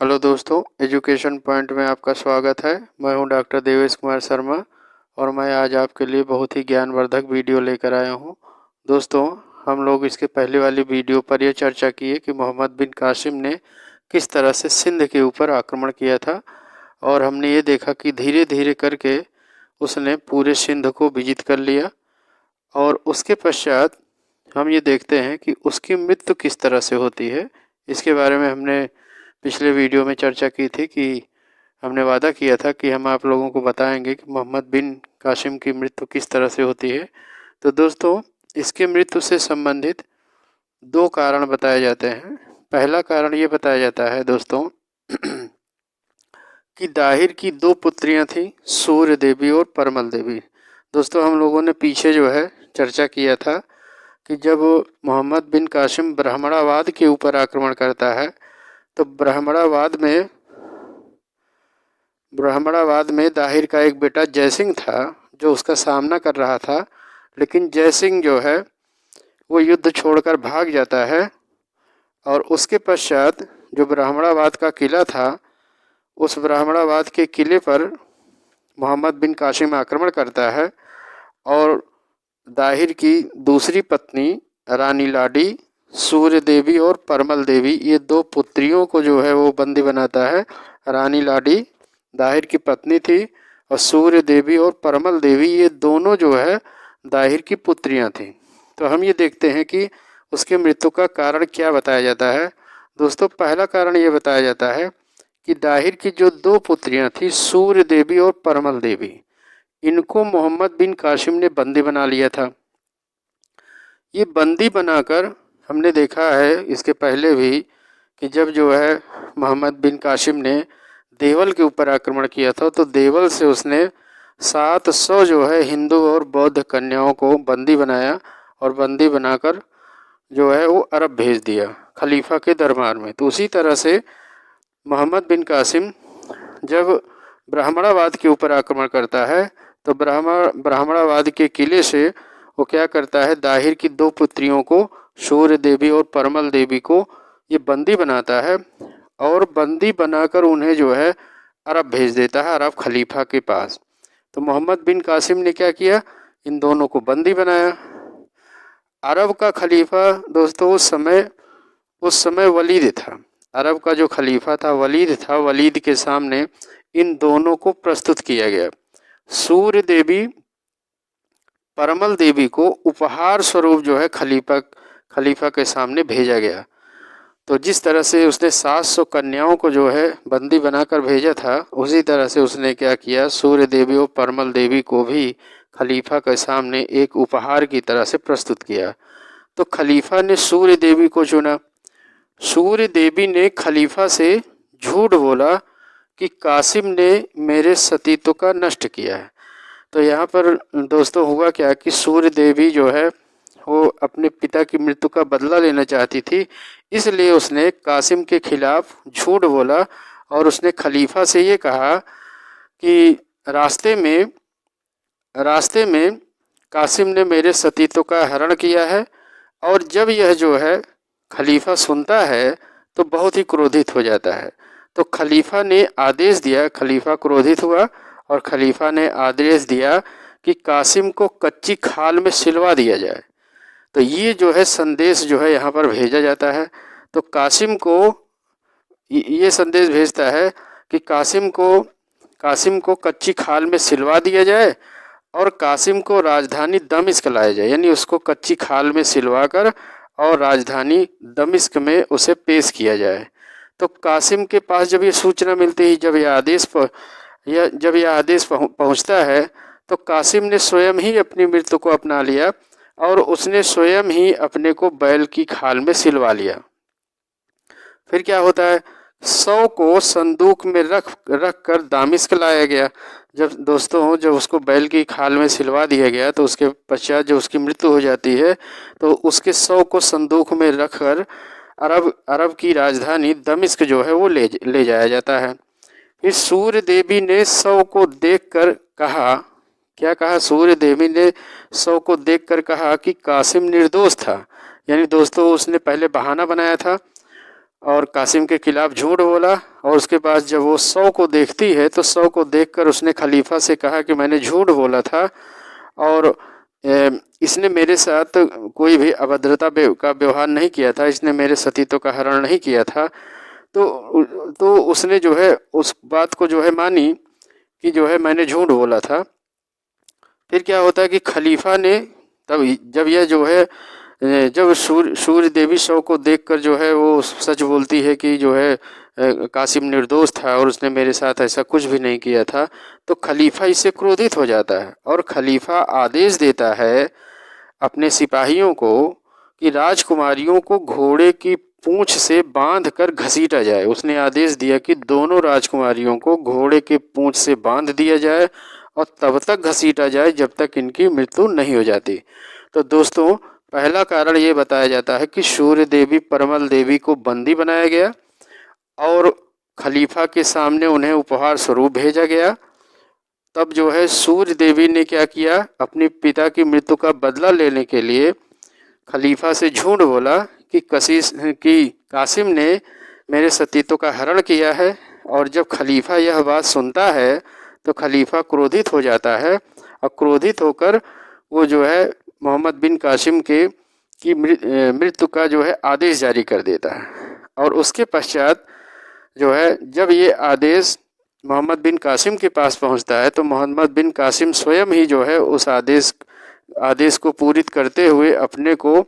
Hello दोस्तों, education point में आपका स्वागत है। मैं हूं डॉक्टर देवेश कुमार शर्मा और मैं आज आपके लिए बहुत ही ज्ञानवर्धक वीडियो लेकर आया हूं। दोस्तों, हम लोग इसके पहले वाली वीडियो पर यह चर्चा किए कि मोहम्मद बिन कासिम ने किस तरह से सिंध के ऊपर आक्रमण किया था और हमने ये देखा कि धीरे धीरे करके उसने पूरे सिंध को विजित कर लिया। और उसके पश्चात हम ये देखते हैं कि उसकी मृत्यु किस तरह से होती है। इसके बारे में हमने पिछले वीडियो में चर्चा की थी कि हमने वादा किया था कि हम आप लोगों को बताएंगे कि मोहम्मद बिन कासिम की मृत्यु किस तरह से होती है। तो दोस्तों, इसके मृत्यु से संबंधित दो कारण बताए जाते हैं। पहला कारण ये बताया जाता है दोस्तों कि दाहिर की दो पुत्रियां थीं, सूर्य देवी और परमल देवी। दोस्तों, हम लोगों ने पीछे जो है चर्चा किया था कि जब मोहम्मद बिन कासिम ब्राह्मणवाद के ऊपर आक्रमण करता है तो ब्राह्मणवाद में दाहिर का एक बेटा जयसिंह था जो उसका सामना कर रहा था। लेकिन जयसिंह जो है वो युद्ध छोड़कर भाग जाता है और उसके पश्चात जो ब्राह्मणवाद का किला था, उस ब्राह्मणवाद के किले पर मोहम्मद बिन कासिम आक्रमण करता है और दाहिर की दूसरी पत्नी रानी लाडी, सूर्य देवी और परमल देवी, ये दो पुत्रियों को जो है वो बंदी बनाता है। रानी लाडी दाहिर की पत्नी थी और सूर्य देवी और परमल देवी ये दोनों जो है दाहिर की पुत्रियां थीं। तो हम ये देखते हैं कि उसकी मृत्यु का कारण क्या बताया जाता है। दोस्तों, पहला कारण ये बताया जाता है कि दाहिर की जो दो पुत्रियां थी, सूर्य देवी और परमल देवी, इनको मोहम्मद बिन कासिम ने बंदी बना लिया था। ये बंदी बनाकर हमने देखा है इसके पहले भी कि जब जो है मोहम्मद बिन कासिम ने देवल के ऊपर आक्रमण किया था तो देवल से उसने 700 जो है हिंदू और बौद्ध कन्याओं को बंदी बनाया और बंदी बनाकर जो है वो अरब भेज दिया खलीफा के दरबार में। तो उसी तरह से मोहम्मद बिन कासिम जब ब्राह्मणवाद के ऊपर आक्रमण करता है तो ब्राह्मणवाद के किले से वो क्या करता है, दाहिर की दो पुत्रियों को, सूर्य देवी और परमल देवी को ये बंदी बनाता है और बंदी बनाकर उन्हें जो है अरब भेज देता है, अरब खलीफा के पास। तो मोहम्मद बिन कासिम ने क्या किया, इन दोनों को बंदी बनाया। अरब का खलीफा दोस्तों उस समय वलीद था। अरब का जो खलीफा था वलीद था। वलीद के सामने इन दोनों को प्रस्तुत किया गया। सूर्य देवी परमल देवी को उपहार स्वरूप जो है खलीफा के सामने भेजा गया। तो जिस तरह से उसने 700 कन्याओं को जो है बंदी बनाकर भेजा था, उसी तरह से उसने क्या किया, सूर्य देवी और परमल देवी को भी खलीफा के सामने एक उपहार की तरह से प्रस्तुत किया। तो खलीफा ने सूर्य देवी को चुना। सूर्य देवी ने खलीफा से झूठ बोला कि कासिम ने मेरे सतीत्व का नष्ट किया है। तो यहाँ पर दोस्तों हुआ क्या कि सूर्य देवी जो है वो अपने पिता की मृत्यु का बदला लेना चाहती थी, इसलिए उसने कासिम के खिलाफ झूठ बोला और उसने खलीफा से ये कहा कि रास्ते में कासिम ने मेरे सतीत्व का हरण किया है। और जब यह जो है खलीफा सुनता है तो बहुत ही क्रोधित हो जाता है। तो खलीफा ने आदेश दिया, खलीफा क्रोधित हुआ और खलीफा ने आदेश दिया कि कासिम को कच्ची खाल में सिलवा दिया जाए। तो ये जो है संदेश जो है यहाँ पर भेजा जाता है। तो कासिम को ये संदेश भेजता है कि कासिम को कच्ची खाल में सिलवा दिया जाए और कासिम को राजधानी दमिश्क लाया जाए, यानी उसको कच्ची खाल में सिलवा कर और राजधानी दमिश्क में उसे पेश किया जाए। तो कासिम के पास जब ये सूचना मिलती है, जब यह आदेश पहुंचता है तो कासिम ने स्वयं ही अपनी मृत्यु को अपना लिया और उसने स्वयं ही अपने को बैल की खाल में सिलवा लिया। फिर क्या होता है, 100 को संदूक में रख कर दामिश्क लाया गया। जब उसको बैल की खाल में सिलवा दिया गया तो उसके पश्चात जब उसकी मृत्यु हो जाती है तो उसके 100 को संदूक में रख कर अरब की राजधानी दमिश्क जो है वो ले जाया जाता है। फिर सूर्य देवी ने 100 को देखकर कहा, क्या कहा, सूर्य देवी ने 100 को देखकर कहा कि कासिम निर्दोष था। यानी दोस्तों उसने पहले बहाना बनाया था और कासिम के खिलाफ झूठ बोला। और उसके बाद जब वो 100 को देखती है तो 100 को देखकर उसने खलीफा से कहा कि मैंने झूठ बोला था और इसने मेरे साथ कोई भी अभद्रता का व्यवहार नहीं किया था, इसने मेरे सतीत्व का हरण नहीं किया था। तो उसने जो है उस बात को जो है मानी कि जो है मैंने झूठ बोला था। फिर क्या होता है कि खलीफा ने तब जब यह जो है जब सूर्य देवी 100 को देखकर जो है वो सच बोलती है कि जो है कासिम निर्दोष था और उसने मेरे साथ ऐसा कुछ भी नहीं किया था, तो खलीफा इससे क्रोधित हो जाता है और खलीफा आदेश देता है अपने सिपाहियों को कि राजकुमारियों को घोड़े की पूंछ से बांध कर घसीटा जाए। उसने आदेश दिया कि दोनों राजकुमारियों को घोड़े के पूंछ से बांध दिया जाए और तब तक घसीटा जाए जब तक इनकी मृत्यु नहीं हो जाती। तो दोस्तों, पहला कारण ये बताया जाता है कि सूर्य देवी परमल देवी को बंदी बनाया गया और खलीफा के सामने उन्हें उपहार स्वरूप भेजा गया। तब जो है सूर्य देवी ने क्या किया, अपने पिता की मृत्यु का बदला लेने के लिए खलीफा से झूठ बोला कि कासिम ने मेरे सतीत्व का हरण किया है। और जब खलीफा यह बात सुनता है तो खलीफा क्रोधित हो जाता है और क्रोधित होकर वो जो है मोहम्मद बिन कासिम की मृत्यु का जो है आदेश जारी कर देता है। और उसके पश्चात जो है जब ये आदेश मोहम्मद बिन कासिम के पास पहुंचता है तो मोहम्मद बिन कासिम स्वयं ही जो है उस आदेश को पूरित करते हुए अपने को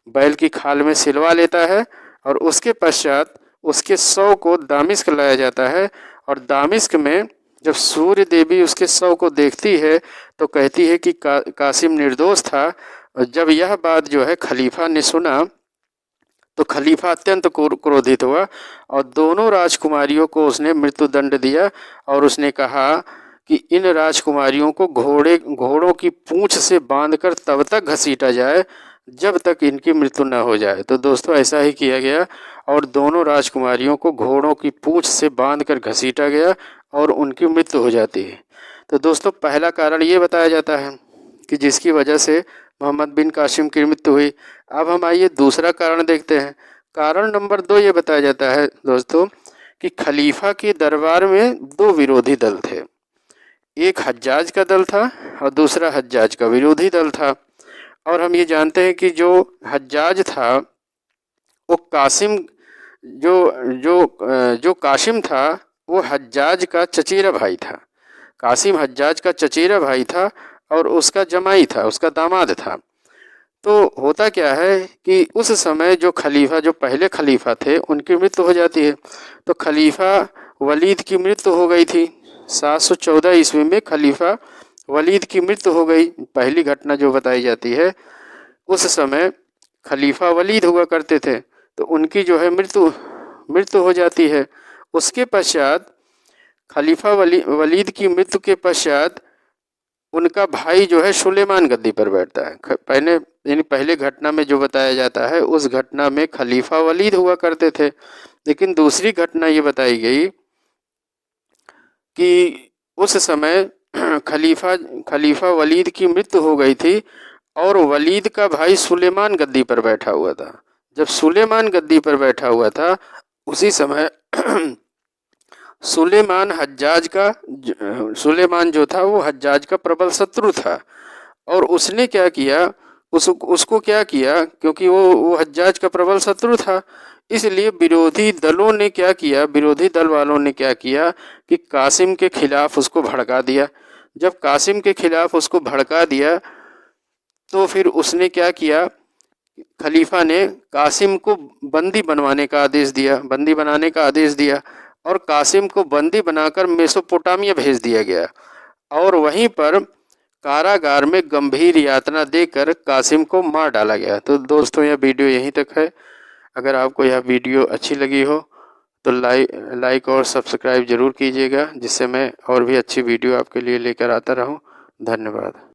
बैल की खाल में सिलवा लेता है और उसके पश्चात उसके 100 को दामिश्क लाया जाता है। और दामिश्क में जब सूर्य देवी उसके 100 को देखती है तो कहती है कि कासिम निर्दोष था। और जब यह बात जो है खलीफा ने सुना तो खलीफा अत्यंत क्रोधित हुआ और दोनों राजकुमारियों को उसने मृत्युदंड दिया और उसने कहा कि इन राजकुमारियों को घोड़ों की पूंछ से बांधकर तब तक घसीटा जाए जब तक इनकी मृत्यु न हो जाए। तो दोस्तों, ऐसा ही किया गया और दोनों राजकुमारियों को घोड़ों की पूंछ से बांधकर घसीटा गया और उनकी मृत्यु हो जाती है। तो दोस्तों, पहला कारण ये बताया जाता है कि जिसकी वजह से मोहम्मद बिन कासिम की मृत्यु हुई। अब हम आइए दूसरा कारण देखते हैं। कारण नंबर 2 ये बताया जाता है दोस्तों कि खलीफा के दरबार में 2 विरोधी दल थे। एक हज्जाज का दल था और दूसरा हज्जाज का विरोधी दल था। और हम ये जानते हैं कि जो हज्जाज था वो जो कासिम था वो हज्जाज का चचेरा भाई था। कासिम हज्जाज का चचेरा भाई था और उसका जमाई था, उसका दामाद था। तो होता क्या है कि उस समय जो पहले खलीफा थे उनकी मृत्यु हो जाती है। तो खलीफा वलीद की मृत्यु हो गई थी 714 ईस्वी में। खलीफा वलीद की मृत्यु हो गई। पहली घटना जो बताई जाती है, उस समय खलीफा वलीद हुआ करते थे तो उनकी जो है मृत्यु हो जाती है। उसके पश्चात खलीफा वलीद की मृत्यु के पश्चात उनका भाई जो है सुलेमान गद्दी पर बैठता है। पहले घटना में जो बताया जाता है उस घटना में खलीफा वलीद हुआ करते थे, लेकिन दूसरी घटना ये बताई गई कि उस समय खलीफा वलीद की मृत्यु हो गई थी और वलीद का भाई सुलेमान गद्दी पर बैठा हुआ था। जब सुलेमान गद्दी पर बैठा हुआ था उसी समय सुलेमान जो था वो हज्जाज का प्रबल शत्रु था। और उसने क्या किया, उसको क्या किया, क्योंकि वो हज्जाज का प्रबल शत्रु था, इसलिए विरोधी दल वालों ने क्या किया कि कासिम के खिलाफ उसको भड़का दिया। जब कासिम के खिलाफ उसको भड़का दिया तो फिर उसने क्या किया, खलीफा ने कासिम को बंदी बनाने का आदेश दिया और कासिम को बंदी बनाकर मेसोपोटामिया भेज दिया गया और वहीं पर कारागार में गंभीर यातना देकर कासिम को मार डाला गया। तो दोस्तों, यह वीडियो यहीं तक है। अगर आपको यह वीडियो अच्छी लगी हो तो लाइक और सब्सक्राइब जरूर कीजिएगा, जिससे मैं और भी अच्छी वीडियो आपके लिए लेकर आता रहूं। धन्यवाद।